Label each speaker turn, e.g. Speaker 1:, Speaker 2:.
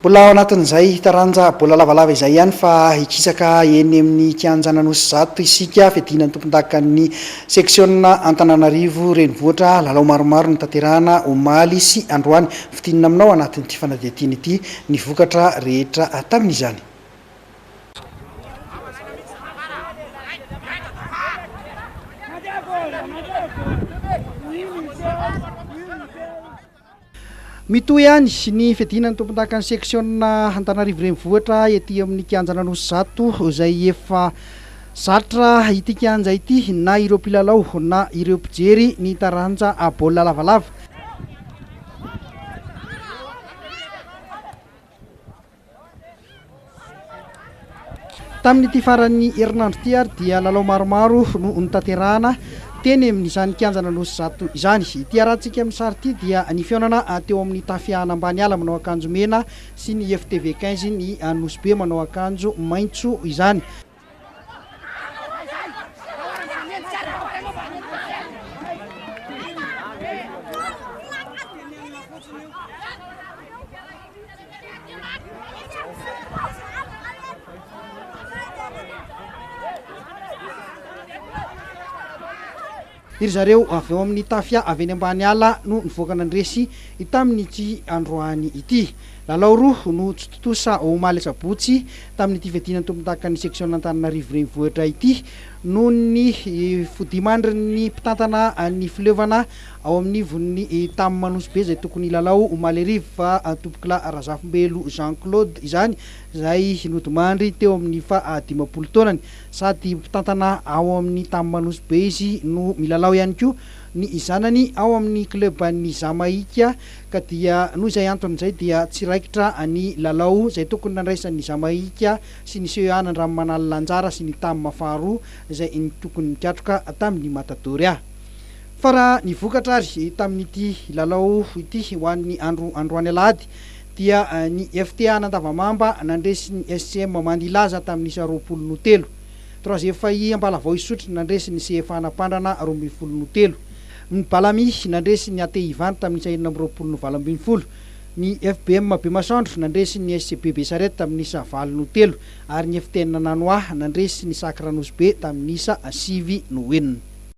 Speaker 1: Mbola ao anatin'izay taranja bola lavalava izay ihany fa hikisaka eny amin'ny kianjana nosy zato isika fiadinan'ny tompondakan'ny seksiona Antananarivo renivohitra lalao maromaro ny tanterahana omaly sy androany fitinina aminao anatin'ity fanadihadiana ity ny vokatra rehetra tamin'izany. Mitohy ihany ny fiadinan'ny tompondakan'ny seksiona Antananarivo renivohitra ety amin'ny kianjana nosy zato izay efa zatra ity kianja ity na ireo mpilalao na ireo mpijery ny taranja baolina lavalava. Tamin'ity faran'ny herinandro ity ary dia lalao maromaro no nitanterahana teny amin'izany kianjana nosy zato izany. Ity arantsika amin'ny sary ity dia ny fihaonana teo amin'ny tafiahana ambany ala manao akanjo mena sy ny FTV 15 ny Nosy Be manao akanjo maitso izany. Iry zareo avy eo amin'ny tafia avy eny ambany ala no nivoaka nandresy tamin'ity androany ity. Lalao roa no tsototsa omaly sabotsy tamin'ity fiadinan'ny tompondakan'ny seksiona Antananarivo renivohitra ity no ny fodimandrin'ny mpitantana ny fileovana ao amin'ny von'ny tamin'ny Nosy Be izay tokony lalao omaly arivo fa tompokila Razafombelo Jean Claude izany izay nodimandry teo amin'ny fa-dimapolo taonany sady mpitantana ao amin'ny tamin'ny Nosy Be izy no milalao ihany koa ny zanany ao amin'ny kleban'ny Jamaika ka dia noho izay anton'izay dia tsiraikitra ny lalao izay tokony nandraisan'ny Jamaika sy ny CEA Andramanaly Lanjara sy ny tamin'ny faharoa izay ny tokony mitratroka tamin'ny Matadory. Fa raha ny vokatra ary tamin'ity lalao ity ho an'ny androany alahady dia ny FTA Nandavamamba nandresy ny SCM Mandilaza tamin'ny 23. Troisième Ambalavao Isotry nandresy ny CFA Napandrana 23. Ny Balamy nandresy ny AT Ivan tamin'ny 29. Ny FBM Bemasandro nandresy ny SCB Besarety tamin'ny 23 ary ny FTN Nanoa nandresy ny Sacra Nosy Be tamin'ny 5.